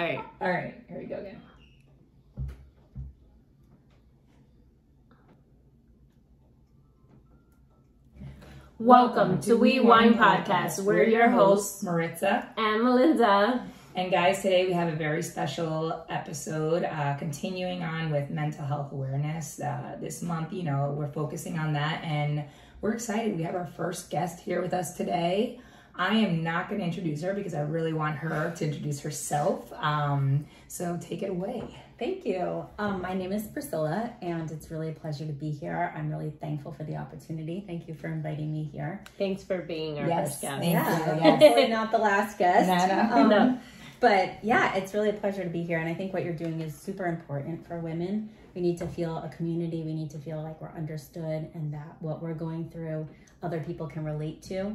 All right, here we go again. Welcome to We Wine Podcast. We're your hosts, Maritza and Melinda. And guys, today we have a very special episode, continuing on with mental health awareness. This month, you know, we're focusing on that, and we're excited. We have our first guest here with us today. I am not going to introduce her because I really want her to introduce herself. So take it away. Thank you. My name is Priscilla, and it's really a pleasure to be here. I'm really thankful for the opportunity. Thank you for inviting me here. Thanks for being our first guest. Hopefully not the last guest. No. But yeah, it's really a pleasure to be here, and I think what you're doing is super important for women. We need to feel a community. We need to feel like we're understood, and that what we're going through, other people can relate to.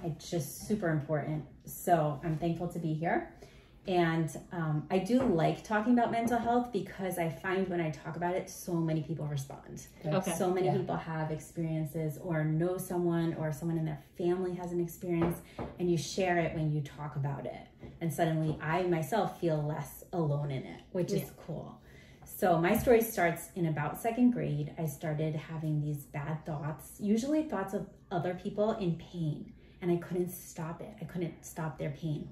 It's just super important. So I'm thankful to be here. And I do like talking about mental health because I find when I talk about it, so many people respond. Okay. So many people have experiences or know someone or someone in their family has an experience, and you share it when you talk about it. And suddenly I myself feel less alone in it, which is cool. So my story starts in about second grade. I started having these bad thoughts, usually thoughts of other people in pain, and I couldn't stop it. I couldn't stop their pain.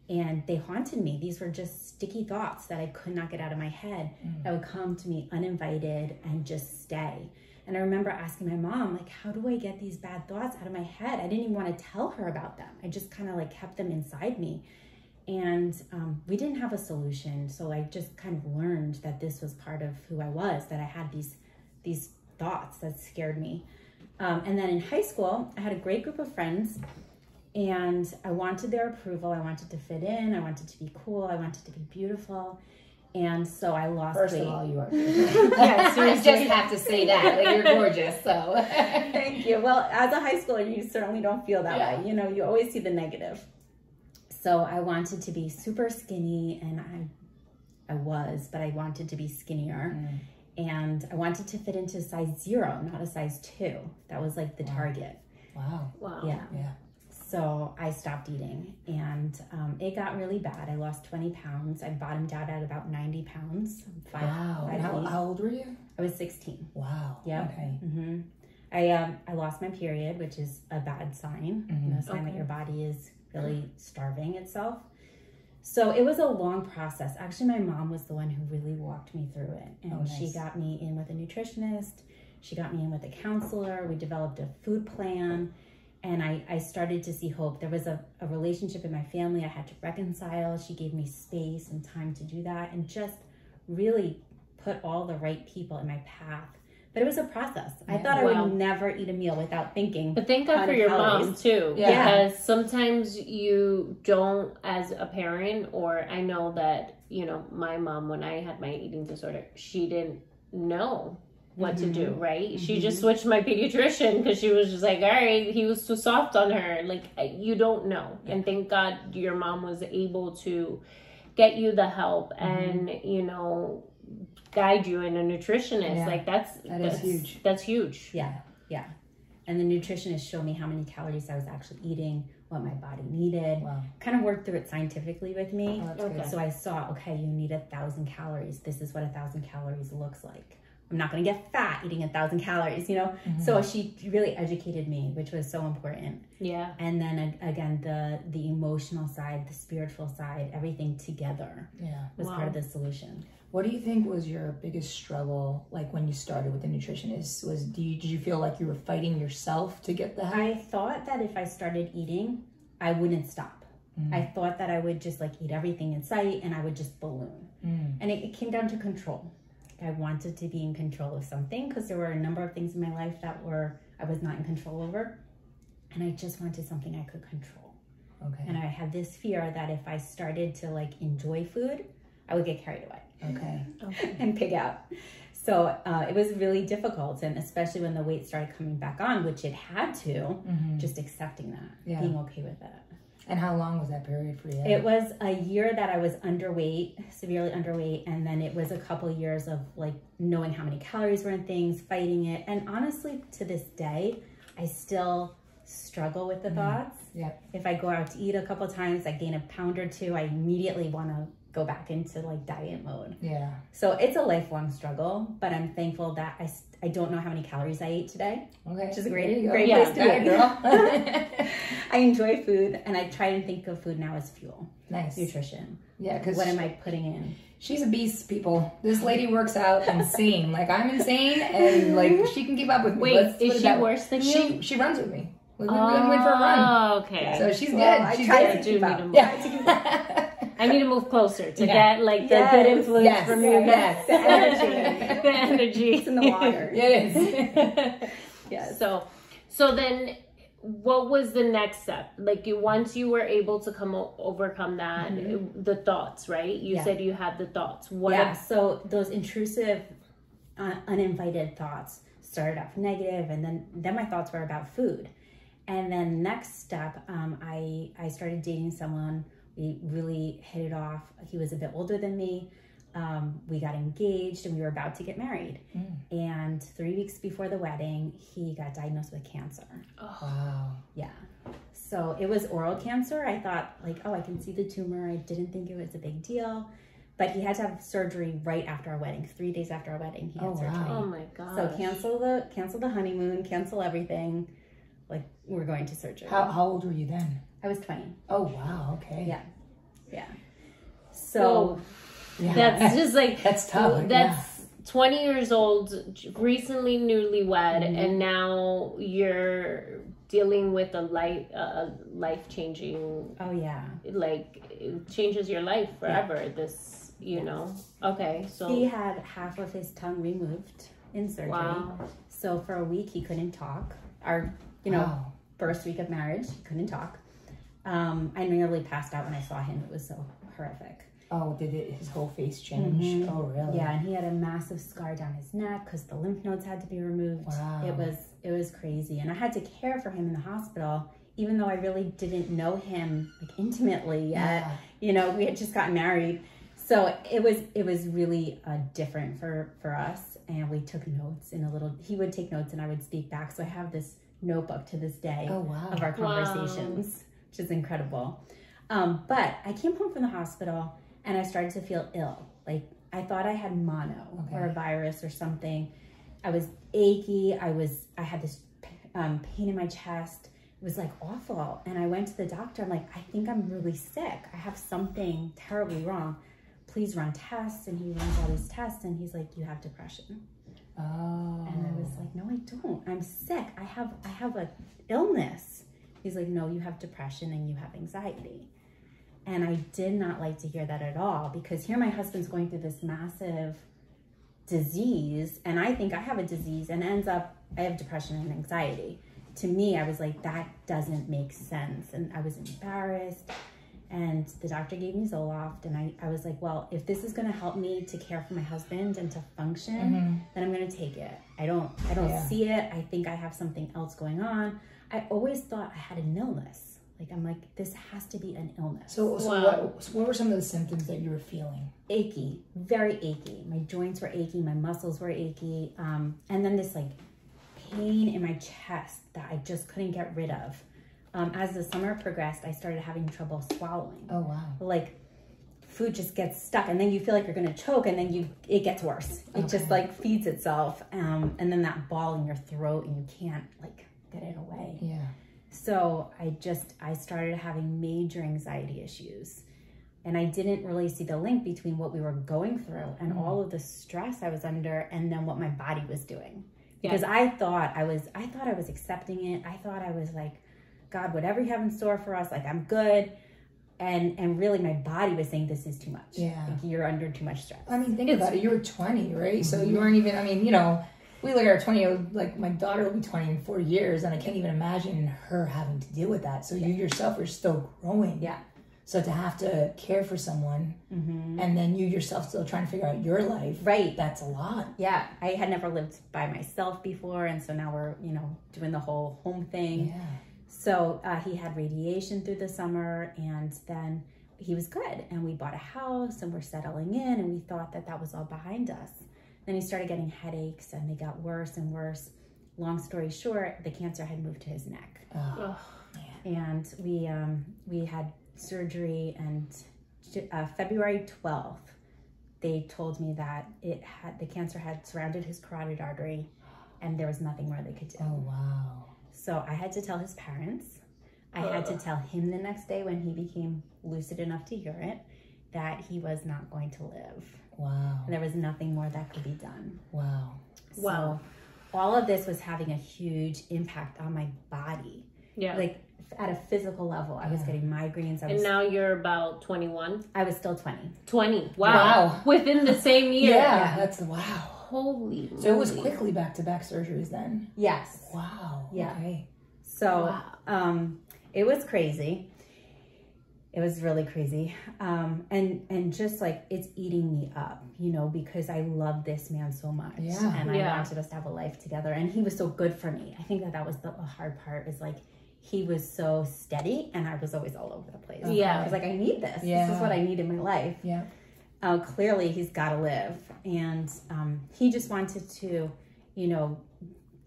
And they haunted me. These were just sticky thoughts that I could not get out of my head that would come to me uninvited and just stay. And I remember asking my mom, like, how do I get these bad thoughts out of my head? I didn't even want to tell her about them. I just kind of like kept them inside me. And we didn't have a solution. So I just kind of learned that this was part of who I was, that I had these thoughts that scared me. And then in high school, I had a great group of friends, and I wanted their approval. I wanted to fit in. I wanted to be cool. I wanted to be beautiful. And so I lost weight. First of all, you are beautiful. Yes, I just have to say that. Like, you're gorgeous, so. Thank you. Well, as a high schooler, you certainly don't feel that way. You know, you always see the negative. So I wanted to be super skinny, and I was, but I wanted to be skinnier. And I wanted to fit into a size 0, not a size 2. That was like the target. Wow. Yeah. So I stopped eating, and it got really bad. I lost 20 pounds. I bottomed out at about 90 pounds. Wow. How old were you? I was 16. Wow. Yeah. Okay. I lost my period, which is a bad sign. You know, a sign that your body is really starving itself. So it was a long process. Actually, my mom was the one who really walked me through it. And she got me in with a nutritionist. She got me in with a counselor. We developed a food plan. And I started to see hope. There was a relationship in my family I had to reconcile. She gave me space and time to do that, and just really put all the right people in my path. But it was a process. I thought I would never eat a meal without thinking. But thank God for your mom too. Because sometimes you don't, as a parent, or I know that, you know, my mom, when I had my eating disorder, she didn't know what to do, right? She just switched my pediatrician because she was just like, all right, he was too soft on her. Like, you don't know. And thank God your mom was able to get you the help and, you know, guide you in a nutritionist. Like, that's huge. That's huge. Yeah. And the nutritionist showed me how many calories I was actually eating, what my body needed. Kind of worked through it scientifically with me. So I saw, okay, you need 1,000 calories. This is what 1,000 calories looks like. I'm not going to get fat eating 1,000 calories, you know? So she really educated me, which was so important. Yeah. And then again, the emotional side, the spiritual side, everything together was part of the solution. What do you think was your biggest struggle, like when you started with the nutritionist? Did you feel like you were fighting yourself to get the help? I thought that if I started eating, I wouldn't stop. I thought that I would just like eat everything in sight and I would just balloon. And it came down to control. I wanted to be in control of something because there were a number of things in my life that I was not in control over. And I just wanted something I could control. And I had this fear that if I started to like enjoy food, I would get carried away. And pig out. So it was really difficult. And especially when the weight started coming back on, which it had to, just accepting that, being okay with it. And how long was that period for you? It was a year that I was underweight, severely underweight, and then it was a couple of years of like knowing how many calories were in things, fighting it. And honestly, to this day, I still struggle with the thoughts. Yep. If I go out to eat a couple times, I gain a pound or two, I immediately want to go back into like diet mode. Yeah. So it's a lifelong struggle, but I'm thankful that I don't know how many calories I ate today. Okay. Which is a great place to be, girl. I enjoy food, and I try and think of food now as fuel. Nice. Nutrition. Yeah, because what am I putting in? She's a beast, people. This lady works out insane. Like, I'm insane, and like she can keep up with me. Wait, is she worse than you? She runs with me. We went for a run. Oh, okay. So she's good. I She's try good. to keep up. Yeah. I need to move closer to get like the good influence from you. Yes, the energy. The energy. It's in the water. It is. Yes. So then what was the next step? Like once you were able to overcome that, the thoughts, right? You said you had the thoughts. So those intrusive, uninvited thoughts started off negative, and then my thoughts were about food. And then next step, I started dating someone. We really hit it off. He was a bit older than me. We got engaged and we were about to get married. And 3 weeks before the wedding, he got diagnosed with cancer. Oh, wow. Yeah. So it was oral cancer. I thought like, oh, I can see the tumor. I didn't think it was a big deal. But he had to have surgery right after our wedding. 3 days after our wedding, he had surgery. Wow. Oh my God. So cancel the honeymoon, cancel everything. Like, we're going to surgery. How old were you then? I was 20. Oh, wow. Okay. Yeah. Yeah. So that's just like, that's tough. That's 20 years old, recently newlywed, and now you're dealing with a life-changing. Oh, yeah. Like, it changes your life forever. This, you know. Okay, so. He had half of his tongue removed in surgery. Wow. So for a week, he couldn't talk. Our, first week of marriage, he couldn't talk. I nearly passed out when I saw him. It was so horrific. Oh, did his whole face change? Oh, really? Yeah, and he had a massive scar down his neck because the lymph nodes had to be removed. Wow. It was crazy. And I had to care for him in the hospital, even though I really didn't know him like intimately yet. Yeah. We had just gotten married. So it was really different for us. And we took notes he would take notes and I would speak back. So I have this notebook to this day of our conversations, which is incredible. But I came home from the hospital and I started to feel ill. Like I thought I had mono or a virus or something. I was achy. I had this pain in my chest. It was like awful. And I went to the doctor. I'm like, I think I'm really sick. I have something terribly wrong. Please run tests. And he runs all these tests and he's like, you have depression. Oh. And I was like, no, I don't. I'm sick. I have a illness. He's like, no, you have depression and you have anxiety. And I did not like to hear that at all, because here my husband's going through this massive disease and I think I have a disease and ends up I have depression and anxiety. To me, I was like, that doesn't make sense. And I was embarrassed. And the doctor gave me Zoloft. And I was like, well, if this is going to help me to care for my husband and to function, then I'm going to take it. I don't see it. I think I have something else going on. I always thought I had an illness. Like, I'm like, this has to be an illness. So what were some of the symptoms that you were feeling? Achy, very achy. My joints were achy. My muscles were achy. And then this like pain in my chest that I just couldn't get rid of. As the summer progressed, I started having trouble swallowing. Oh, wow. Like, food just gets stuck, and then you feel like you're going to choke, and then it gets worse. It just, like, feeds itself, and then that ball in your throat, and you can't, like, get it away. Yeah. So I started having major anxiety issues, and I didn't really see the link between what we were going through and all of the stress I was under and then what my body was doing. Because I thought I was accepting it. I thought I was like, God, whatever you have in store for us, like, I'm good. And really my body was saying, this is too much. Yeah. Like, you're under too much stress. I mean, think about it. You were 20, right? So you weren't even, we look at our 20, like, my daughter will be 20 in 4 years, and I can't even imagine her having to deal with that. So you yourself are still growing. Yeah. So to have to care for someone, and then you yourself still trying to figure out your life. Right. That's a lot. Yeah. I had never lived by myself before, and so now we're, doing the whole home thing. Yeah. So he had radiation through the summer, and then he was good. And we bought a house, and we're settling in, and we thought that was all behind us. Then he started getting headaches, and they got worse and worse. long story short, the cancer had moved to his neck. Oh, and we had surgery, and February 12th, they told me that the cancer had surrounded his carotid artery, and there was nothing more they could do. Oh, wow. So I had to tell his parents. I had to tell him the next day when he became lucid enough to hear it that he was not going to live. Wow. And there was nothing more that could be done. Wow. So all of this was having a huge impact on my body. Yeah. Like at a physical level, I was getting migraines. And now you're about 21? I was still 20. 20. Wow. Within the same year. Yeah. That's wow. Holy moly. So it was quickly back-to-back surgeries then? Yes. Wow. Yeah. Okay. So it was crazy. It was really crazy. And just like it's eating me up, you know, because I love this man so much. Yeah. And I wanted us to have a life together. And he was so good for me. I think that was the hard part, is like he was so steady and I was always all over the place. Yeah. I was like, I need this. Yeah. This is what I need in my life. Yeah. Clearly he's got to live. And he just wanted to, you know,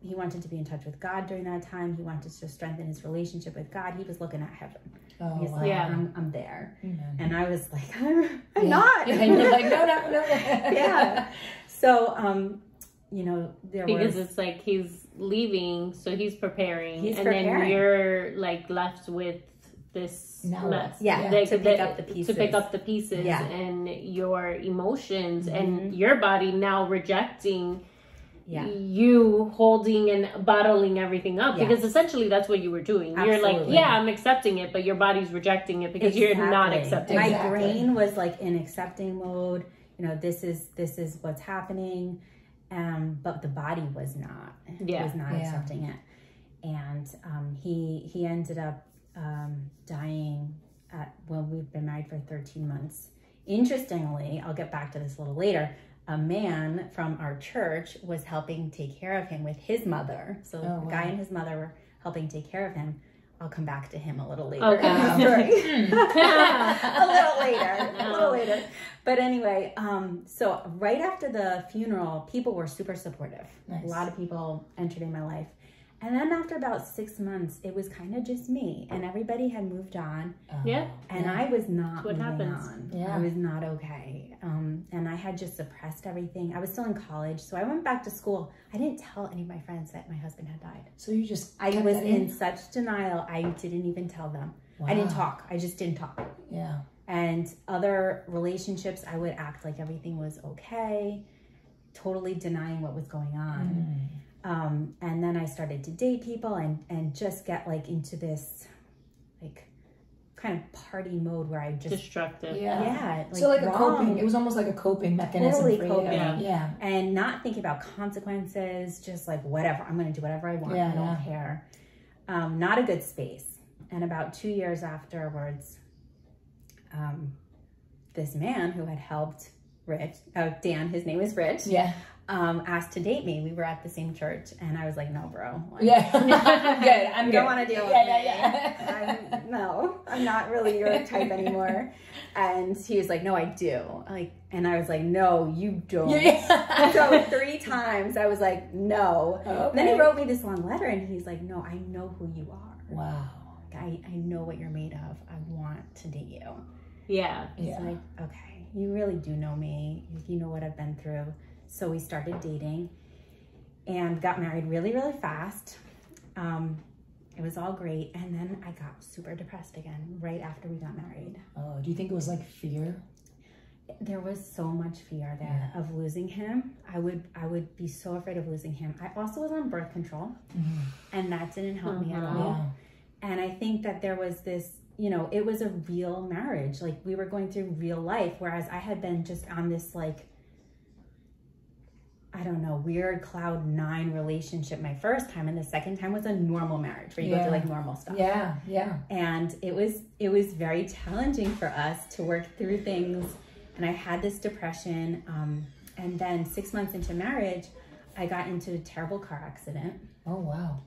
he wanted to be in touch with God during that time. He wanted to strengthen his relationship with God. He was looking at heaven. Oh, He's wow. like, I'm there. Amen. And I was like, I'm not. Yeah, and you're like, no. Yeah. So, you know, because it's like he's leaving, so he's preparing. Then you're like left with this mess. Yeah, like, to pick up the pieces. To pick up the pieces and your emotions and your body now rejecting you holding and bottling everything up, because essentially that's what you were doing. Absolutely. You're like, I'm accepting it, but your body's rejecting it because you're not accepting it. My brain was like in accepting mode. You know, this is what's happening, but the body was not. Was not accepting it, and he ended up dying when we'd been married for 13 months. Interestingly, I'll get back to this a little later. A man from our church was helping take care of him with his mother. So the guy and his mother were helping take care of him. I'll come back to him a little later. Okay. a little later. But anyway, so right after the funeral, people were super supportive. Nice. A lot of people entered in my life. And then after about 6 months, it was kind of just me, and everybody had moved on. And I was not moving on. I was not okay. And I had just suppressed everything. I was still in college, so I went back to school. I didn't tell any of my friends that my husband had died. So you just I was in such denial, I didn't even tell them. Wow. I didn't talk. I just didn't talk. Yeah. And other relationships, I would act like everything was okay, totally denying what was going on. And then I started to date people and just get like into this like kind of party mode where I just destructive. Like, so like a coping. It was almost like a coping mechanism. Totally for coping. You. Yeah. And not thinking about consequences, just like whatever. I'm going to do whatever I want. I don't care. Not a good space. And about 2 years afterwards, this man who had helped Rich, Dan, his name is Rich. Yeah. Asked to date me. We were at the same church, and I was like, "No, bro. Like, I'm good. I'm you good. don't want to deal with me. No, I'm not really your type anymore." And he was like, "No, I do." And I was like, "No, you don't." So 3 times, I was like, "No." Okay. And then he wrote me this long letter, and he's like, "No, I know who you are. Wow. I know what you're made of. I want to date you." Yeah. It's like, okay, you really do know me. You know what I've been through. So we started dating and got married really, really fast. It was all great. And then I got super depressed again right after we got married. Oh, do you think it was like fear? There was so much fear there of losing him. I would be so afraid of losing him. I also was on birth control, and that didn't help me at all. And I think that there was this, you know, it was a real marriage. Like we were going through real life, whereas I had been just on this like, I don't know, weird cloud 9 relationship my first time, and the second time was a normal marriage where you go through like normal stuff. And it was very challenging for us to work through things, and I had this depression. And then 6 months into marriage, I got into a terrible car accident. Oh wow!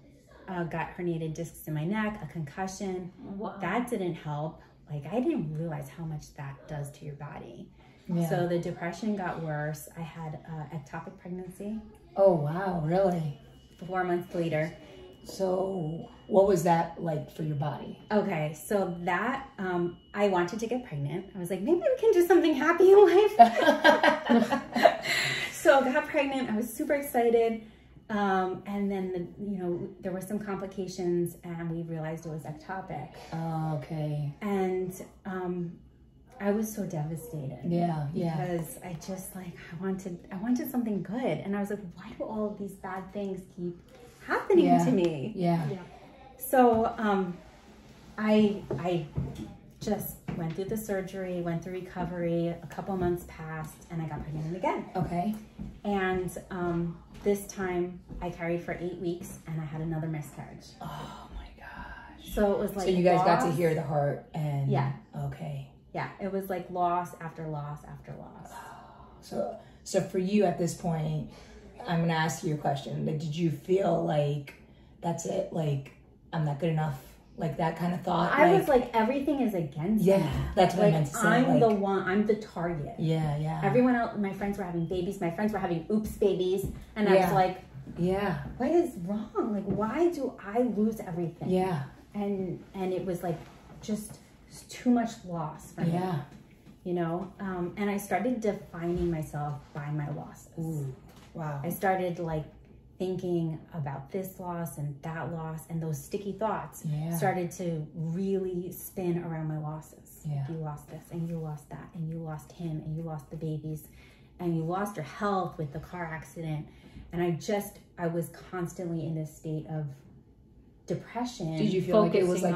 Got herniated discs in my neck, a concussion. Wow. That didn't help. Like I didn't realize how much that does to your body. Yeah. So the depression got worse. I had ectopic pregnancy. Oh, wow. Really? 4 months later. So what was that like for your body? Okay, so that, I wanted to get pregnant. I was like, maybe we can do something happy in life. So I got pregnant. I was super excited. And then, there were some complications and we realized it was ectopic. Oh, okay. And I was so devastated. Yeah. Because I just I wanted something good. And I was like, why do all of these bad things keep happening to me? Yeah. So I just went through the surgery, went through recovery, a couple months passed, and I got pregnant again. Okay. And this time I carried for 8 weeks and I had another miscarriage. Oh my gosh. So it was like so you guys got to hear the heart and okay. Yeah, it was like loss after loss after loss. So for you at this point, I'm gonna ask you a question. Like, did you feel like that's it? Like, I'm not good enough? Like that kind of thought? I was like, everything is against me. Yeah, that's what I meant to say. I'm the one, I'm the target. Yeah. Everyone else, my friends were having babies. My friends were having oops babies. And I was like, what is wrong? Like, why do I lose everything? Yeah. And it was like, just too much loss for me. Yeah. And I started defining myself by my losses. Ooh, wow. I started thinking about this loss and that loss, and those sticky thoughts started to really spin around my losses. Yeah. You lost this, and you lost that, and you lost him, and you lost the babies, and you lost your health with the car accident. And I was constantly in this state of depression. Did you feel like it was like,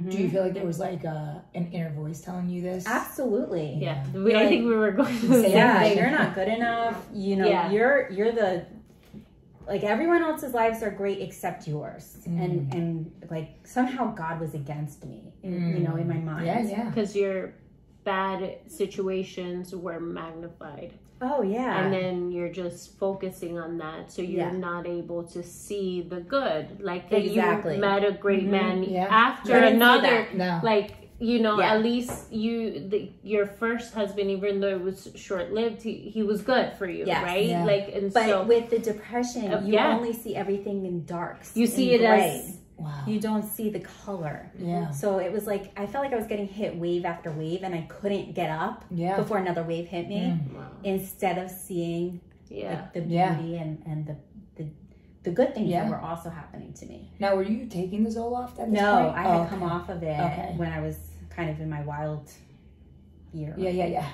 do you feel like there was like an inner voice telling you this? Absolutely. Yeah. I think we were going to say you're not good enough. You're the, everyone else's lives are great except yours. And somehow God was against me, in my mind. Yeah. Because your bad situations were magnified. Oh, yeah. And then you're just focusing on that. So you're not able to see the good. Like that you met a great man after another. No. At least your first husband, even though it was short-lived, he was good for you, right? Yeah. But with the depression, you only see everything in darks. You see it as... Wow. You don't see the color. Yeah. So it was like, I felt like I was getting hit wave after wave and I couldn't get up before another wave hit me. Wow. Instead of seeing the beauty and the good things that were also happening to me. Now, were you taking the Zoloft at this point? No, I had come off of it when I was kind of in my wild year. Yeah.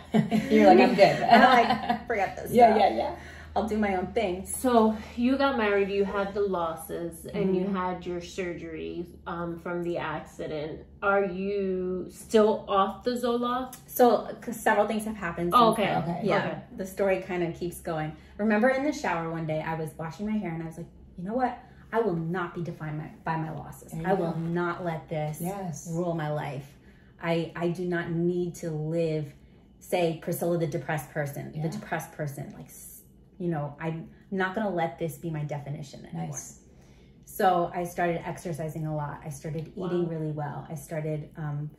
You're like, I'm good. I'm forget this stuff. Yeah. I'll do my own thing. So you got married, you had the losses, and you had your surgery from the accident. Are you still off the Zoloft? So several things have happened. Okay. Yeah, the story kind of keeps going. Remember in the shower one day, I was washing my hair and I was like, you know what? I will not be defined by my losses. I will not let this rule my life. I do not need to live, say, Priscilla, the depressed person, the depressed person, I'm not going to let this be my definition anymore. Nice. So I started exercising a lot. I started eating really well. I started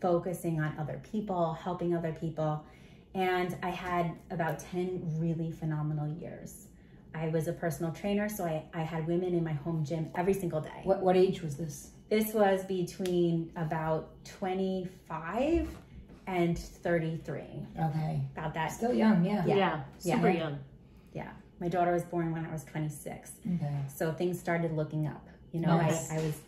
focusing on other people, helping other people. And I had about 10 really phenomenal years. I was a personal trainer, so I had women in my home gym every single day. What age was this? This was between about 25 and 33. Okay. About that. Still young, Super young. Yeah. My daughter was born when I was 26. Okay. So things started looking up. I was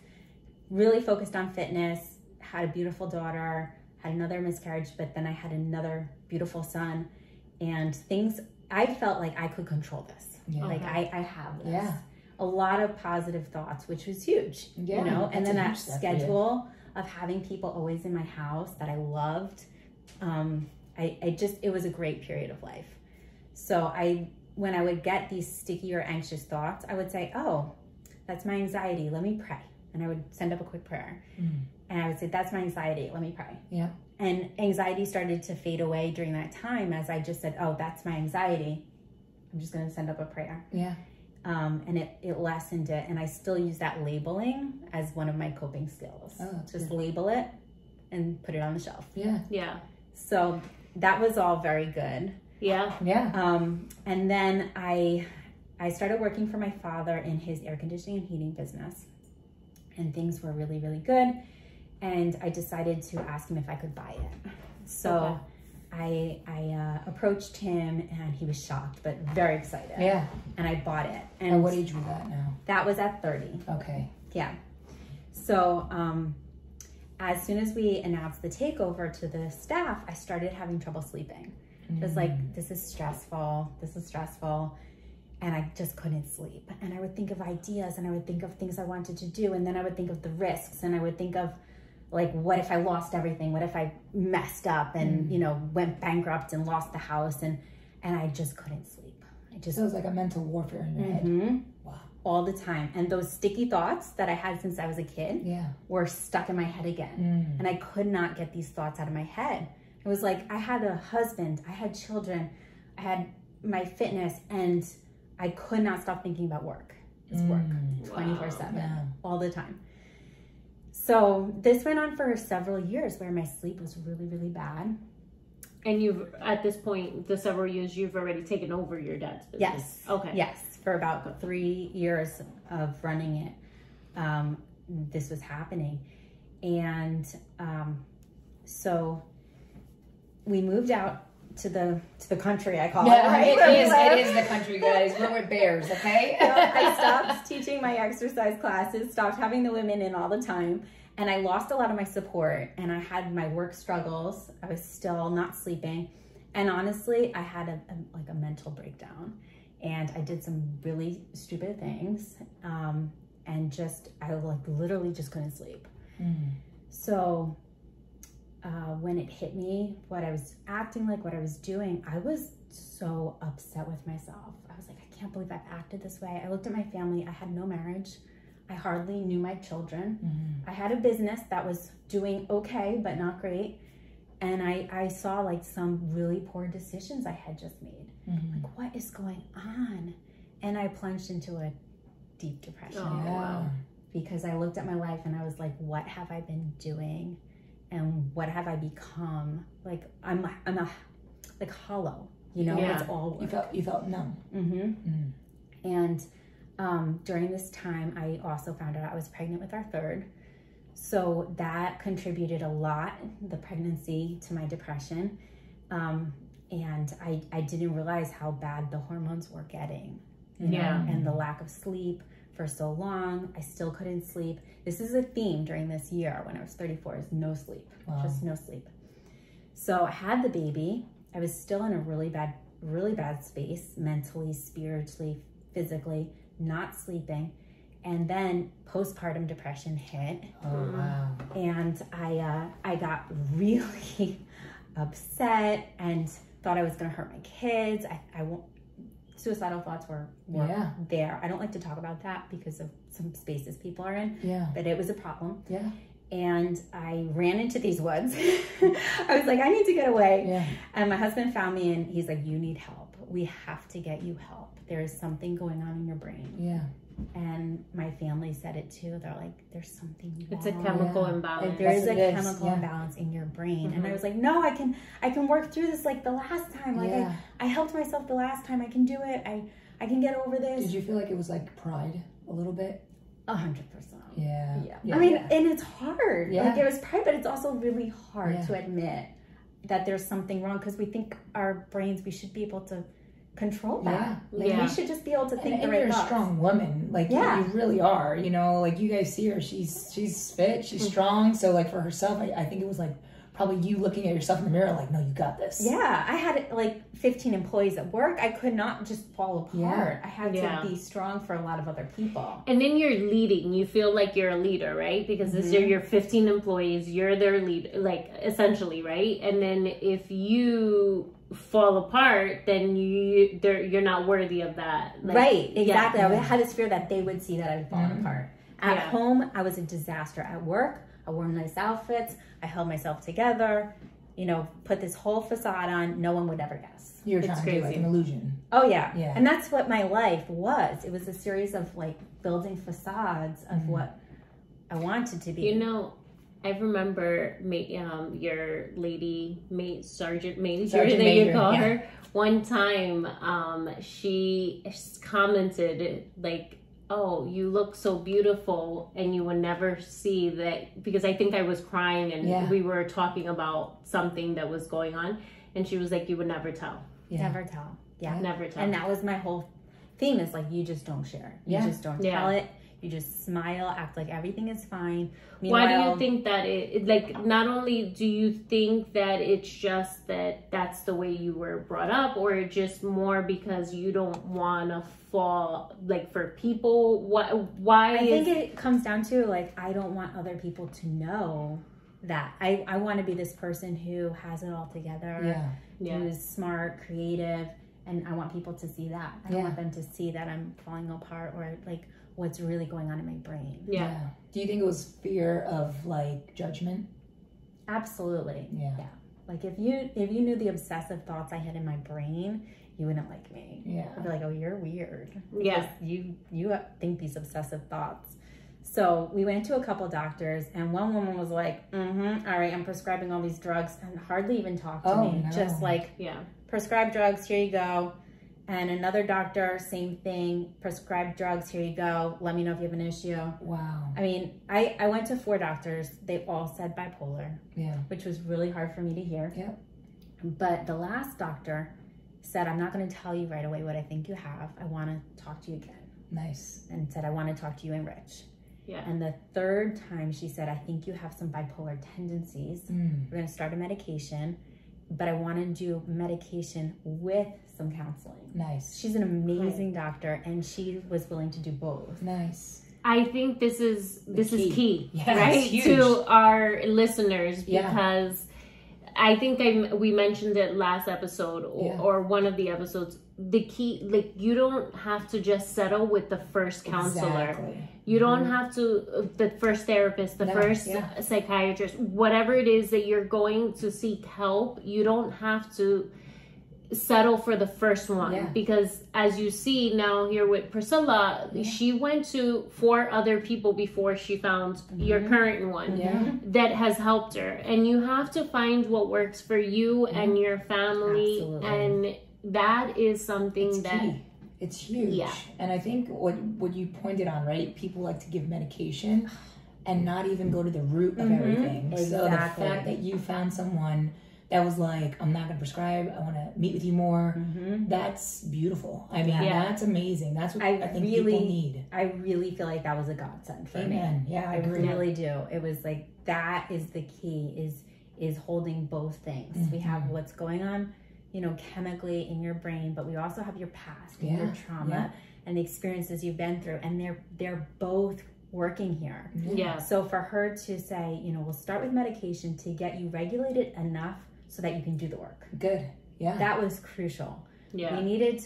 really focused on fitness, had a beautiful daughter, had another miscarriage, but then I had another beautiful son. And I felt like I could control this. Yeah. I have this. Yeah. A lot of positive thoughts, which was huge. Yeah. And then that schedule of having people always in my house that I loved, it was a great period of life. So when I would get these sticky or anxious thoughts, I would say, oh, that's my anxiety. Let me pray. And I would send up a quick prayer. And I would say, that's my anxiety. Let me pray. Yeah. And anxiety started to fade away during that time as I just said, oh, that's my anxiety. I'm just going to send up a prayer. Yeah. And it lessened it. And I still use that labeling as one of my coping skills. Oh, just good. Label it and put it on the shelf. Yeah. Yeah. So that was all very good. Yeah. Yeah. And then I I started working for my father in his air conditioning and heating business, and things were really, really good. And I decided to ask him if I could buy it. So I approached him, and he was shocked, but very excited. Yeah. And I bought it. And what age was that now? That was at 30. Okay. Yeah. So as soon as we announced the takeover to the staff, I started having trouble sleeping. It was like, this is stressful. And I just couldn't sleep. And I would think of ideas, and I would think of things I wanted to do. And then I would think of the risks, and I would think of, like, what if I lost everything? What if I messed up and, you know, went bankrupt and lost the house? And I just couldn't sleep. So it was like a mental warfare in your head. Wow. All the time. And those sticky thoughts that I had since I was a kid were stuck in my head again. And I could not get these thoughts out of my head. It was like, I had a husband, I had children, I had my fitness, and I could not stop thinking about work. It's work 24/7, all the time. So this went on for several years where my sleep was really, really bad. And you've, at this point, the several years, you've already taken over your dad's business. Yes. Okay. Yes. For about 3 years of running it, this was happening. And so we moved out to the country, I call it. Right? It is the country, guys. We're with bears, okay? I stopped teaching my exercise classes, stopped having the women in all the time, and I lost a lot of my support, and I had my work struggles. I was still not sleeping, and honestly, I had a mental breakdown, and I did some really stupid things, and I literally just couldn't sleep. So when it hit me, what I was acting like, what I was doing, I was so upset with myself. I was like, I can't believe I've acted this way. I looked at my family. I had no marriage. I hardly knew my children. I had a business that was doing okay, but not great. And I saw like some really poor decisions I had just made. Like, what is going on? And I plunged into a deep depression. Oh, wow. Because I looked at my life and I was like, what have I been doing? And what have I become? Like, I'm like hollow, you know, it's all work. You felt numb. And during this time, I also found out I was pregnant with our third. So that contributed a lot, the pregnancy, to my depression. And I didn't realize how bad the hormones were getting. You know? And the lack of sleep for so long. I still couldn't sleep. This is a theme during this year when I was 34, is no sleep, just no sleep. So I had the baby. I was still in a really bad space, mentally, spiritually, physically, not sleeping. And then postpartum depression hit. And I got really upset and thought I was gonna hurt my kids. Suicidal thoughts were there. I don't like to talk about that because of some spaces people are in, but it was a problem. And I ran into these woods. I was like, I need to get away. And my husband found me, and he's like, you need help. We have to get you help. There is something going on in your brain. And my family said it too. They're like, there's something wrong. It's a chemical imbalance. There's a chemical imbalance in your brain. And I was like, no, I can work through this like the last time. Like I helped myself the last time. I can do it. I can get over this. Did you feel like it was like pride a little bit? 100%. Yeah. I mean, and it's hard. Like, it was pride, but it's also really hard to admit that there's something wrong, because we think our brains, we should be able to control that. Like, we should just be able to think the right you're thoughts. A strong woman. Like, you really are. You know, like, you guys see her. She's fit. She's strong. So, like, for herself, I think it was like probably you looking at yourself in the mirror, like, no, you got this. Yeah, I had like 15 employees at work. I could not just fall apart. I had to be strong for a lot of other people. And then you're leading. You feel like you're a leader, right? Because this year you're 15 employees. You're their leader, like, essentially, right? And then if you fall apart, then you're not worthy of that. Like, right, exactly. I had this fear that they would see that I'd fallen apart. At home, I was a disaster. At work, I wore nice outfits. I held myself together, you know, put this whole facade on. No one would ever guess. You were trying to do like an illusion. Oh, yeah. And that's what my life was. It was a series of like building facades of what I wanted to be. You know, I remember your lady, Sergeant Major, that you call her, one time she commented like, oh, you look so beautiful, and you would never see that, because I think I was crying and we were talking about something that was going on, and she was like, you would never tell. Never tell. Never tell. And that was my whole theme, is like, you just don't share. You just don't tell it. You just smile, act like everything is fine. Meanwhile, why do you think that it, like, not only do you think that it's just that that's the way you were brought up, or just more because you don't want to fall, like, for people? Why? I think it comes down to, like, I don't want other people to know that. I want to be this person who has it all together, who's smart, creative, and I want people to see that. I don't want them to see that I'm falling apart, or like what's really going on in my brain. Do you think it was fear of like judgment? Absolutely. Yeah. Like if you knew the obsessive thoughts I had in my brain, you wouldn't like me. I'd be like, oh, you're weird. Because you think these obsessive thoughts. So we went to a couple doctors, and one woman was like, all right, I'm prescribing all these drugs, and hardly even talked to me. Just like, prescribe drugs, here you go. And another doctor, same thing, prescribed drugs, here you go. Let me know if you have an issue. Wow. I mean, I went to 4 doctors. They all said bipolar, which was really hard for me to hear. But the last doctor said, I'm not going to tell you right away what I think you have. I want to talk to you again. Nice. And said, I want to talk to you and Rich. And the third time she said, I think you have some bipolar tendencies. We're going to start a medication, but I want to do medication with some counseling. Nice. She's an amazing doctor, and she was willing to do both. Nice. I think this is key, right, to our listeners, because I think we mentioned it last episode or one of the episodes. The key, like, you don't have to just settle with the first counselor. You don't have to, the first therapist, the first psychiatrist, whatever it is that you're going to seek help. You don't have to settle for the first one, because as you see now here with Priscilla, she went to 4 other people before she found your current one that has helped her, and you have to find what works for you and your family. And that is something it's huge. And I think what you pointed on, right, people like to give medication and not even go to the root of everything. So the fact that you found someone that was like, I'm not going to prescribe, I want to meet with you more. That's beautiful. I mean, that's amazing. That's what I think people need. I really feel like that was a godsend for me. Yeah, I agree. Really do. It was like, that is the key, is holding both things. We have what's going on, you know, chemically in your brain, but we also have your past and your trauma and the experiences you've been through, and they're both working here. So for her to say, you know, we'll start with medication to get you regulated enough so that you can do the work. Good. That was crucial. We needed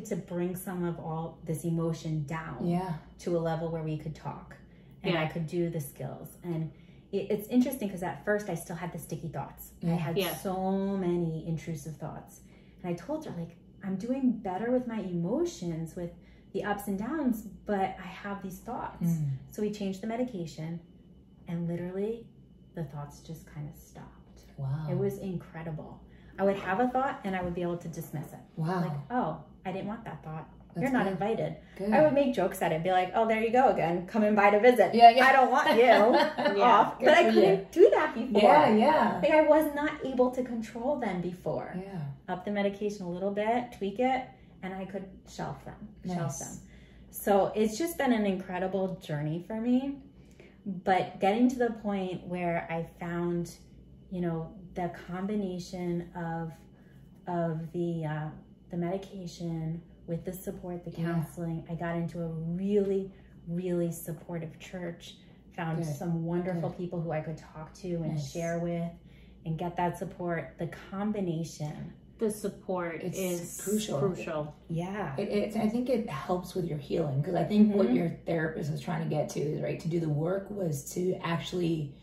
to bring some of all this emotion down to a level where we could talk and I could do the skills. And it's interesting because at first I still had the sticky thoughts. I had so many intrusive thoughts. And I told her, like, I'm doing better with my emotions, with the ups and downs, but I have these thoughts. So we changed the medication, and literally the thoughts just kind of stopped. Wow. It was incredible. I would have a thought and I would be able to dismiss it. Wow. Like, oh, I didn't want that thought. You're not invited. I would make jokes at it, be like, oh, there you go again. Come and by to visit. I don't want you off. But I couldn't do that before. Like, I was not able to control them before. Up the medication a little bit, tweak it, and I could shelf them. So it's just been an incredible journey for me. But getting to the point where I found, you know, the combination of the medication with the support, the counseling, I got into a really, really supportive church, found some wonderful people who I could talk to and share with and get that support. The combination. The support is crucial. I think it helps with your healing, because I think what your therapist was trying to get to is, right, to do the work was to actually,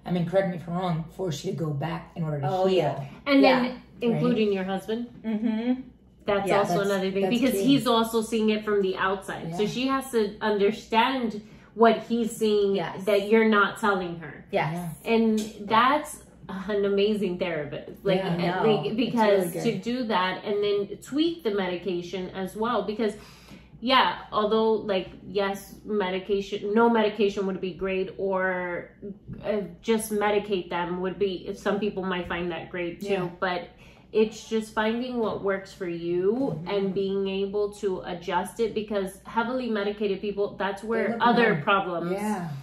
I mean, correct me if I'm wrong, force you to go back in order to heal. And then including your husband. That's also another thing, because he's also seeing it from the outside. So she has to understand what he's seeing that you're not telling her. And that's an amazing therapist. Like, because really to do that and then tweak the medication as well, because although like, yes, no medication would be great, or just medicate them would be, some people might find that great too, but it's just finding what works for you and being able to adjust it, because heavily medicated people, that's where other problems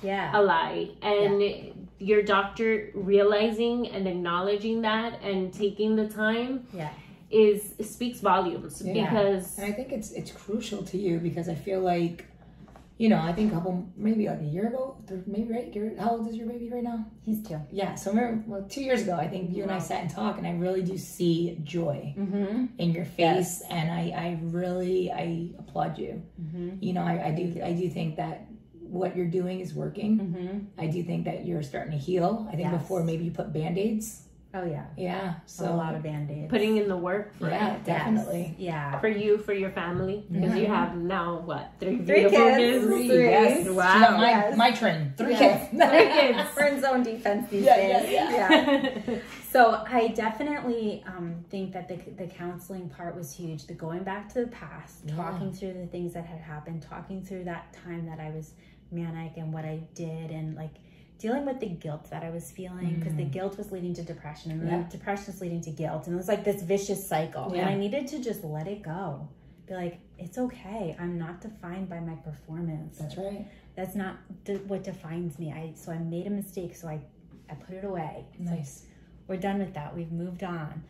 lie. And your doctor realizing and acknowledging that and taking the time speaks volumes. Because, and I think it's crucial to you, because I feel like, you know, I think maybe like a year ago, maybe, right? How old is your baby right now? He's 2. Yeah, so remember, 2 years ago, I think you and I sat and talked, and I really do see joy in your face, and I applaud you. You know, I do think that what you're doing is working. I do think that you're starting to heal. I think before maybe you put Band-Aids. Oh yeah. Yeah. So a lot of Band-Aids. Putting in the work for it. Definitely. Yeah. For you, for your family. Because you have now what? 3 kids. Yes. Wow. My turn. 3 kids. 3 kids. We're in zone defense these days. Yeah. So I definitely think that the counseling part was huge. The going back to the past, talking through the things that had happened, talking through that time that I was manic and what I did, and like dealing with the guilt that I was feeling, because the guilt was leading to depression, and the depression was leading to guilt, and it was like this vicious cycle. And I needed to just let it go. Be like, it's okay. I'm not defined by my performance. That's right. That's not what defines me. So I made a mistake, so I put it away. Nice. We're done with that. We've moved on.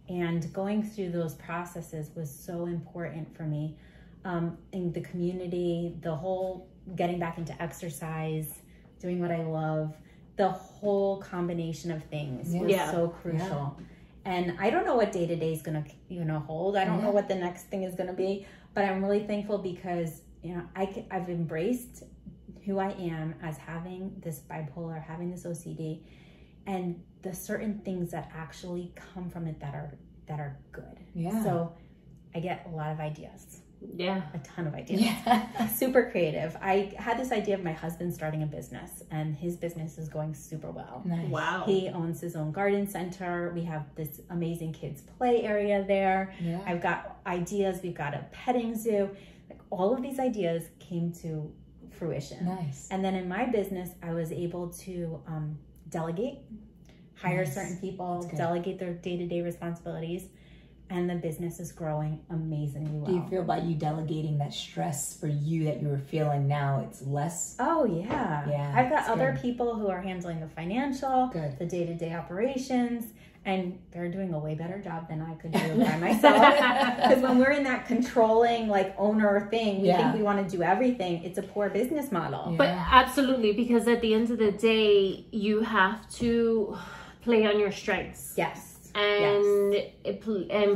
And going through those processes was so important for me. In the community, the whole getting back into exercise, doing what I love, the whole combination of things was so crucial. And I don't know what day-to-day is going to hold. I don't know what the next thing is going to be, but I'm really thankful because, you know, I've embraced who I am as having this bipolar, having this OCD, and the certain things that actually come from it that are good. Yeah. So I get a lot of ideas. Yeah. A ton of ideas. Yeah. Super creative. I had this idea of my husband starting a business, and his business is going super well. Nice. Wow. He owns his own garden center. We have this amazing kids play area there. Yeah. I've got ideas. We've got a petting zoo. Like, all of these ideas came to fruition. Nice. And then in my business, I was able to delegate, hire certain people, delegate their day-to-day responsibilities. And the business is growing amazingly well. Do you feel by you delegating that stress for you that you were feeling now, it's less? Oh, yeah. Yeah. I've got other people who are handling the financial, the day-to-day operations, and they're doing a way better job than I could do by myself. Because when we're in that controlling, like, owner thing, we think we want to do everything. It's a poor business model. Yeah. But absolutely, because at the end of the day, you have to play on your strengths. Yes. And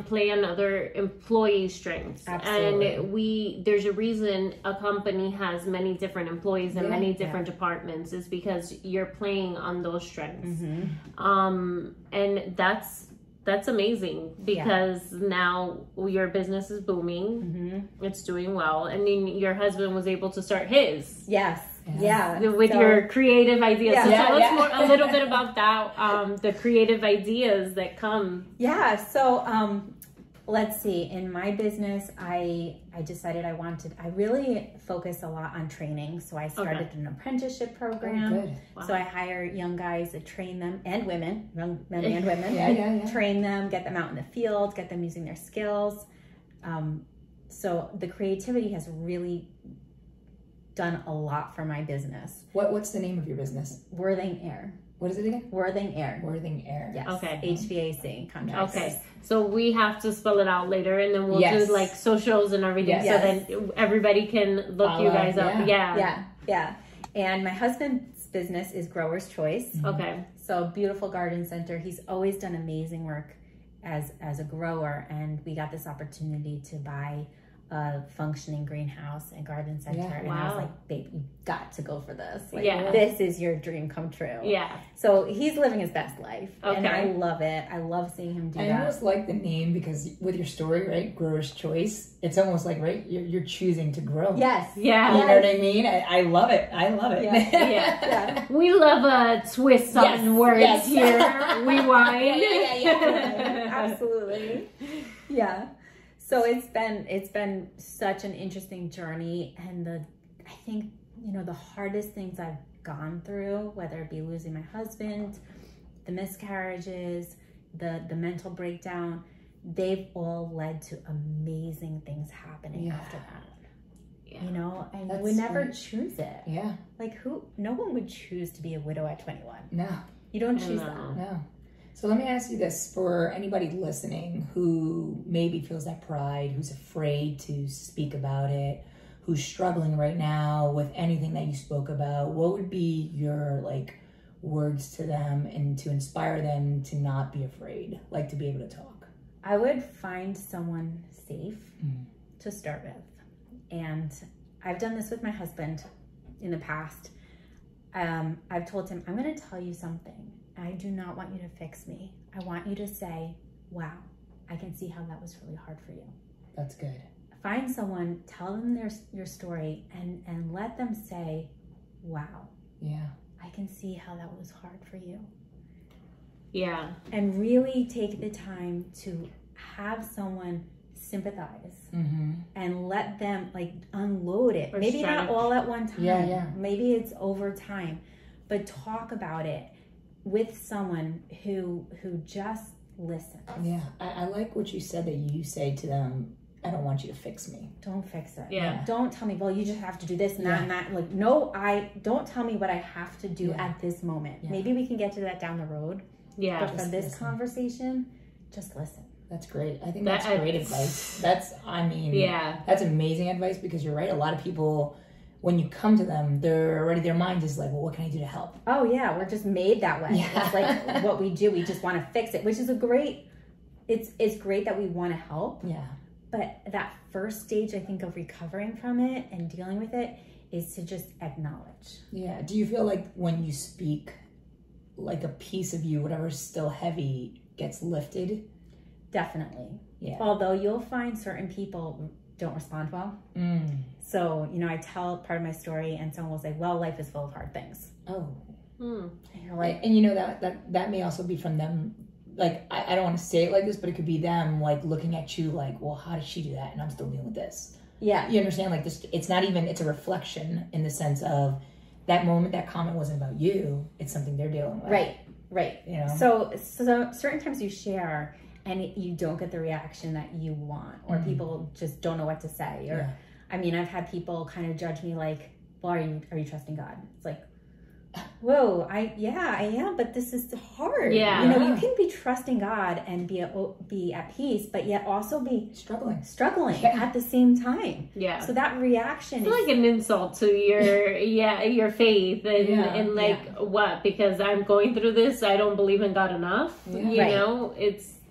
play on other employee strengths. Absolutely. And there's a reason a company has many different employees and many different departments, is because you're playing on those strengths. And that's amazing, because now your business is booming. It's doing well, and then your husband was able to start his. Yes. Yeah, with your creative ideas. So tell us a little bit about that, the creative ideas that come. Yeah, so let's see. In my business, I decided I really focus a lot on training. So I started an apprenticeship program. Oh, good. Wow. So I hire young guys to train them, and women, young men and women, train them, get them out in the field, get them using their skills. So the creativity has really done a lot for my business. What's the name of your business? Worthing Air. What is it again? Worthing Air. Worthing Air. Yes. Okay. HVAC contractors. Okay. So we have to spell it out later, and then we'll do like socials and everything, so then everybody can look you guys up. Yeah. And my husband's business is Grower's Choice. Okay. So beautiful garden center. He's always done amazing work as a grower, and we got this opportunity to buy a functioning greenhouse and garden center. Yeah. And I was like, babe, you got to go for this. Like, Yeah. this is your dream come true. Yeah. So he's living his best life. Okay. And I love it. I love seeing him do that. I almost like the name because with your story, right? Grower's choice. It's almost like, right? You're choosing to grow. Yes. Yeah. You know what I mean? I love it. I love it. Yeah. Yeah. We love a twist on words here. Rewind. Yeah. Absolutely. Yeah. So it's been such an interesting journey, and I think, you know, the hardest things I've gone through, whether it be losing my husband, the miscarriages, the mental breakdown, they've all led to amazing things happening after that. Yeah. You know, and you would never choose it. Yeah. Like no one would choose to be a widow at 21. No. You don't choose that. No. So let me ask you this, for anybody listening who maybe feels that pride, who's afraid to speak about it, who's struggling right now with anything that you spoke about, what would be your like words to them and to inspire them to not be afraid, like to be able to talk? I would find someone safe to start with. And I've done this with my husband in the past. I've told him, I'm going to tell you something. I do not want you to fix me. I want you to say, wow, I can see how that was really hard for you. That's good. Find someone, tell them your story, and let them say, wow. Yeah. I can see how that was hard for you. Yeah. And really take the time to have someone sympathize and let them like unload it. Maybe not all at one time. Yeah. Maybe it's over time, but talk about it with someone who just listens. Yeah. I like what you said, that you say to them, I don't want you to fix me. Don't fix it. Yeah. Don't tell me, well, you just have to do this and that and that. Like, no, don't tell me what I have to do at this moment. Yeah. Maybe we can get to that down the road. Yeah. But for this conversation, just listen. That's great. I think that's great advice. That's amazing advice, because you're right. A lot of people, when you come to them, their mind is like, well, what can I do to help? Oh yeah, we're just made that way. Yeah. It's like what we do. We just want to fix it, which is it's great that we want to help. Yeah. But that first stage, I think, of recovering from it and dealing with it is to just acknowledge. Yeah. Do you feel like when you speak, like a piece of you, whatever's still heavy, gets lifted? Definitely. Yeah. Although you'll find certain people don't respond well. So, you know, I tell part of my story and someone will say, well, life is full of hard things. Oh. And you're like, and you know, that may also be from them. Like, I don't want to say it like this, but it could be them like looking at you like, well, how did she do that? And I'm still dealing with this. Yeah. You understand? Like this, it's not even, it's a reflection in the sense of that moment, that comment wasn't about you. It's something they're dealing with. Right. You know? So certain times you share and you don't get the reaction that you want, or people just don't know what to say. Or, I mean, I've had people kind of judge me like, well, are you trusting God? It's like, whoa, I am, but this is hard. Yeah. You know, you can be trusting God and be at peace, but yet also be struggling at the same time. Yeah. So that reaction is like an insult to your faith and what? Because I'm going through this, I don't believe in God enough. Yeah. You know,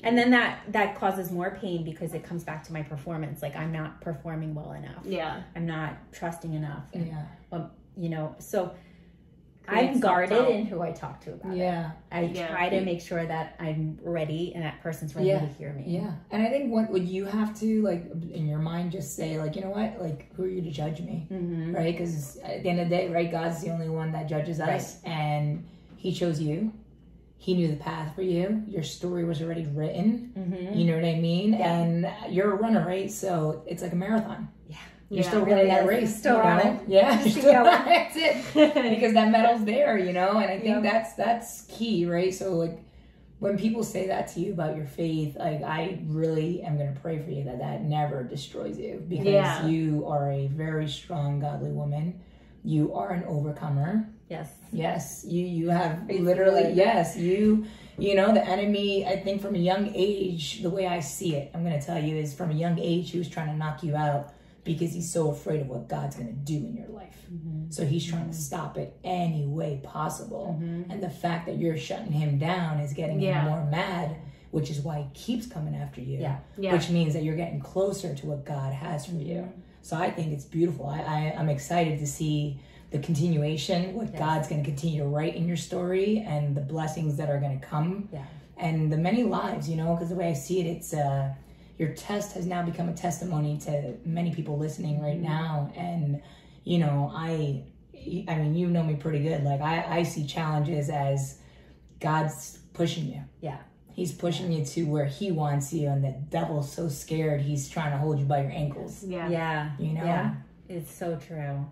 and then that causes more pain because it comes back to my performance. Like, I'm not performing well enough. Yeah. I'm not trusting enough. And, you know, so I'm guarded in who I talk to about it. I try to make sure that I'm ready and that person's ready to hear me. Yeah. And I think what you have to, like, in your mind, just say, like, you know what? Like, who are you to judge me? Right? Because at the end of the day, right, God's the only one that judges us. And he chose you. He knew the path for you. Your story was already written. You know what I mean? Yeah. And you're a runner, right? So it's like a marathon. Yeah. You're still running that race. Still running. Yeah. That's it. Because that medal's there, you know? And I think that's key, right? So, like, when people say that to you about your faith, like, I really am going to pray for you that never destroys you. Because you are a very strong, godly woman. You are an overcomer. Yes, you have literally, you know, the enemy, I think from a young age, the way I see it, I'm going to tell you, is from a young age, he was trying to knock you out because he's so afraid of what God's going to do in your life. So he's trying to stop it any way possible. And the fact that you're shutting him down is getting him more mad, which is why he keeps coming after you. Yeah. Which means that you're getting closer to what God has for you. So I think it's beautiful. I'm excited to see the continuation, what God's going to continue to write in your story, and the blessings that are going to come, and the many lives, you know, because the way I see it, it's your test has now become a testimony to many people listening right now. And, you know, I mean, you know me pretty good. Like, I see challenges as God's pushing you. Yeah. He's pushing you to where he wants you, and the devil's so scared he's trying to hold you by your ankles. Yeah. You know? Yeah. It's so true.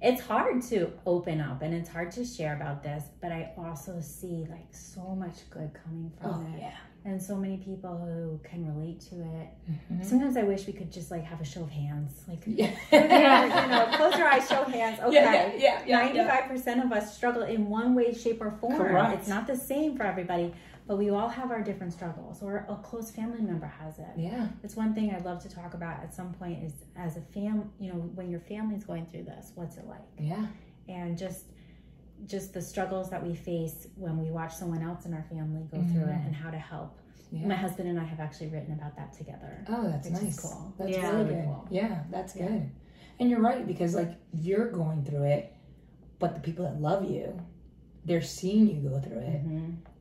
It's hard to open up and it's hard to share about this, but I also see like so much good coming from it. Yeah. And so many people who can relate to it. Sometimes I wish we could just like have a show of hands. Like, you know, close your eyes, show hands. Okay. 95% of us struggle in one way, shape, or form. Correct. It's not the same for everybody, but we all have our different struggles, or a close family member has it. Yeah. It's one thing I'd love to talk about at some point is as a you know, when your family's going through this, what's it like? Yeah. And just the struggles that we face when we watch someone else in our family go through it, and how to help. My husband and I have actually written about that together. Oh, that's which nice. Is cool. That's really good. Cool. Yeah, that's good. And you're right, because like you're going through it, but the people that love you, they're seeing you go through it.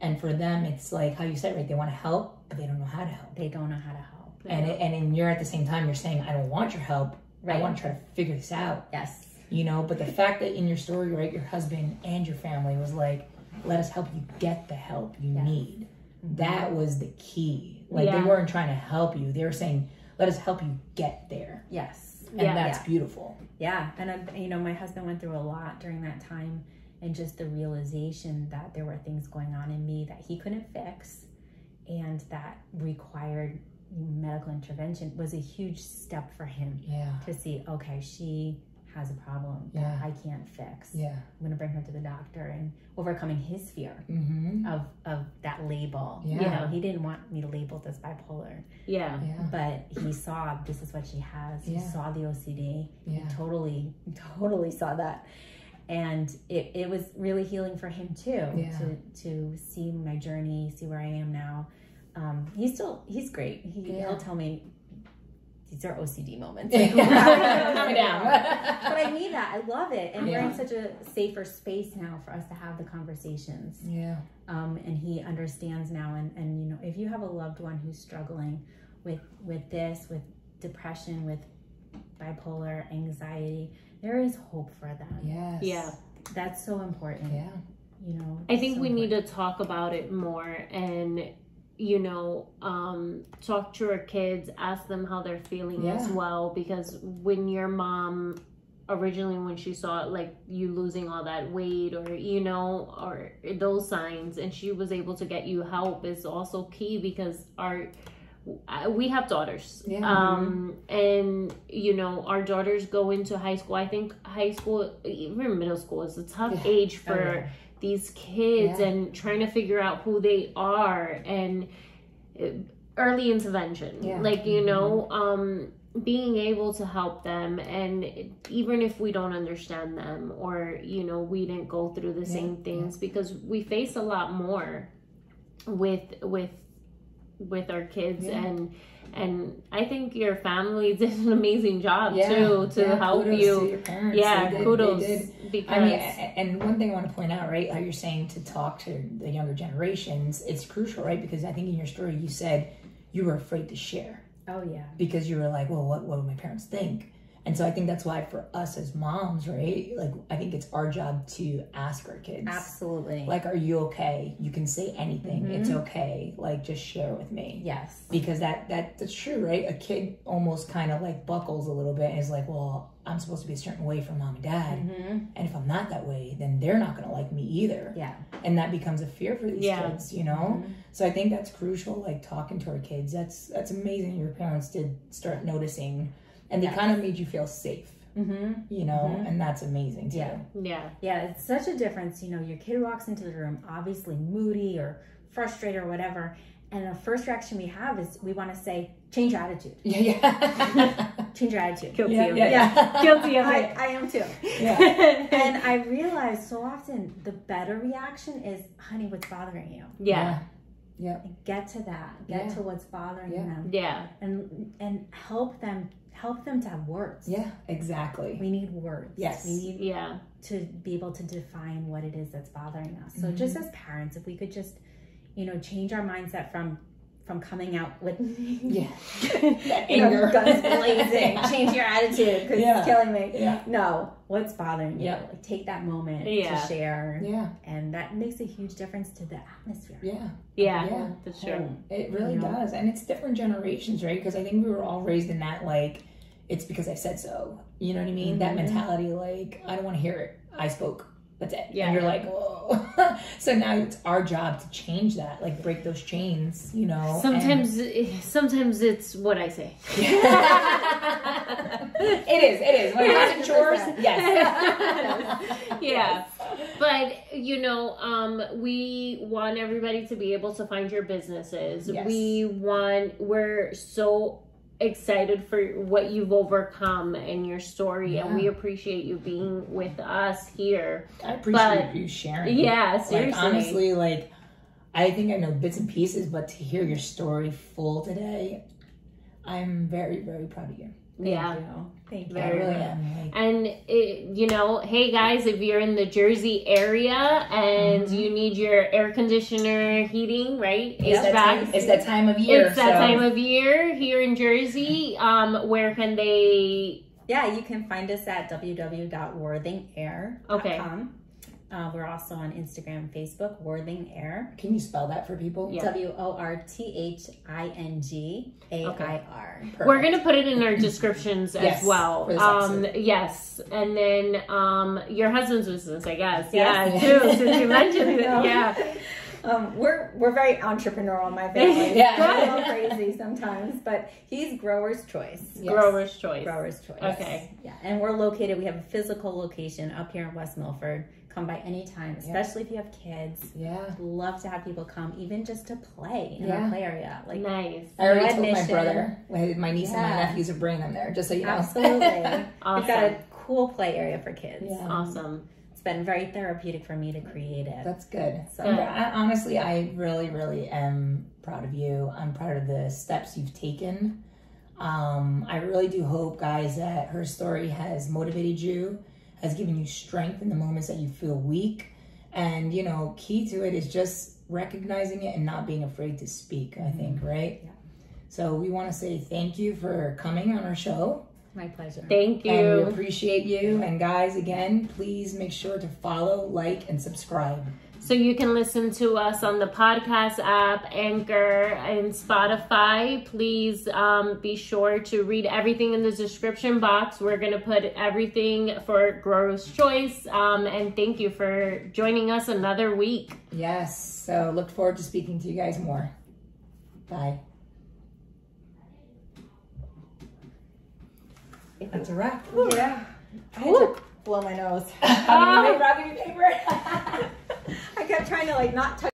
And for them, it's like how you said, right? They want to help, but they don't know how to help. They don't know how to help. And you're at the same time, you're saying, I don't want your help. Right. I want to try to figure this out. Yes. You know, but the fact that in your story, right, your husband and your family was like, let us help you get the help you need. That was the key. Like they weren't trying to help you. They were saying, let us help you get there. Yes. And that's beautiful. Yeah. And, you know, my husband went through a lot during that time, and just the realization that there were things going on in me that he couldn't fix and that required medical intervention was a huge step for him to see, okay, she has a problem that I can't fix. I'm going to bring her to the doctor, and overcoming his fear of that label. You know, he didn't want me labeled as bipolar. But he saw this is what she has. He saw the OCD. He totally saw that. And it was really healing for him too, to see my journey, see where I am now. He's great. He'll tell me, these are OCD moments. Like, calm down. But I need that. I love it. And we're in such a safer space now for us to have the conversations. And he understands now. And you know, if you have a loved one who's struggling with this, with depression, with bipolar, anxiety, there is hope for them. That's so important. You know, I think we need to talk about it more, and you know, talk to our kids, ask them how they're feeling as well, because when your mom originally, when she saw like you losing all that weight, or you know, or those signs, and she was able to get you help, is also key, because we have daughters, and you know, our daughters go into high school. I think high school, even middle school, is a tough age for these kids, and trying to figure out who they are, and early intervention, like you know, being able to help them, and even if we don't understand them, or you know, we didn't go through the same things, because we face a lot more with our kids, and I think your family did an amazing job too to help kudos you. To your parents. Kudos. They did. Because I mean, and one thing I want to point out, right, how you're saying to talk to the younger generations, it's crucial, right? Because I think in your story you said you were afraid to share. Because you were like, well, what would my parents think? And so I think that's why for us as moms, right, like I think it's our job to ask our kids. Absolutely. Like, are you okay? You can say anything. It's okay. Like, just share with me. Because that's true, right? A kid almost kind of like buckles a little bit and is like, well, I'm supposed to be a certain way from mom and dad. And if I'm not that way, then they're not going to like me either. And that becomes a fear for these kids, you know? So I think that's crucial, like talking to our kids. That's amazing your parents did start noticing. And they kind of made you feel safe, you know, and that's amazing too. It's such a difference. You know, your kid walks into the room, obviously moody or frustrated or whatever. And the first reaction we have is we want to say, change your attitude. Change your attitude. Guilty of it. Guilty of it. I am too. And I realize so often the better reaction is, honey, what's bothering you? Yeah. Get to that. Get to what's bothering them. Yeah. And help them to have words. Yeah, exactly. We need words. Yes. We need to be able to define what it is that's bothering us. So just as parents, if we could just, change our mindset from coming out with anger, guns blazing, change your attitude because it's killing me. Yeah. No, what's bothering you? Like, take that moment to share. Yeah. And that makes a huge difference to the atmosphere. Yeah, that's true. It really does. And it's different generations, right? Because I think we were all raised in that, like, it's because I said so. You know what I mean? That mentality, like, I don't want to hear it. I spoke. That's it. Yeah. And you're like, whoa. So now it's our job to change that, like break those chains, Sometimes it's what I say. It is. When it comes to chores, yes. Yeah. But, we want everybody to be able to find your businesses. Yes. We're so excited for what you've overcome and your story, and we appreciate you being with us here. I appreciate you sharing. Yeah, seriously. Like, honestly, like, I think I know bits and pieces, but to hear your story full today, I'm very, very proud of you. Thank you. I really am. And hey guys, if you're in the Jersey area and you need your air conditioner heating, right? It's that time of year. It's that time of year here in Jersey. Where can they? Yeah, you can find us at www.worthingair.com. Okay. We're also on Instagram and Facebook, Worthing Air. Can you spell that for people? Yeah. WORTHINGAIR. Okay. We're going to put it in our descriptions as well. Yes. And then your husband's business, I guess. Yes. Yeah, too, since you mentioned it. Yeah. We're very entrepreneurial in my family. We're a little crazy sometimes, but he's Grower's Choice. Yes. Grower's Choice. Okay. Yeah, and we're located. We have a physical location up here in West Milford. Come by anytime, especially if you have kids. Yeah, love to have people come, even just to play in our play area. Like, nice. I already told my brother, my niece and my nephews are bringing them there, just so you know. Absolutely. Awesome. We've got a cool play area for kids. Yeah. Awesome. It's been very therapeutic for me to create it. That's good. So honestly, I really, really am proud of you. I'm proud of the steps you've taken. I really do hope, guys, that her story has motivated you, has given you strength in the moments that you feel weak. And, key to it is just recognizing it and not being afraid to speak, I think, right? Yeah. So we want to say thank you for coming on our show. My pleasure. Thank you. And we appreciate you. And guys, again, please make sure to follow, like, and subscribe. So you can listen to us on the podcast app, Anchor, and Spotify. Please be sure to read everything in the description box. We're going to put everything for Grower's Choice. And thank you for joining us another week. Yes. So look forward to speaking to you guys more. Bye. That's a wrap. Yeah. I had to blow my nose. Rocky paper. I kept trying to not touch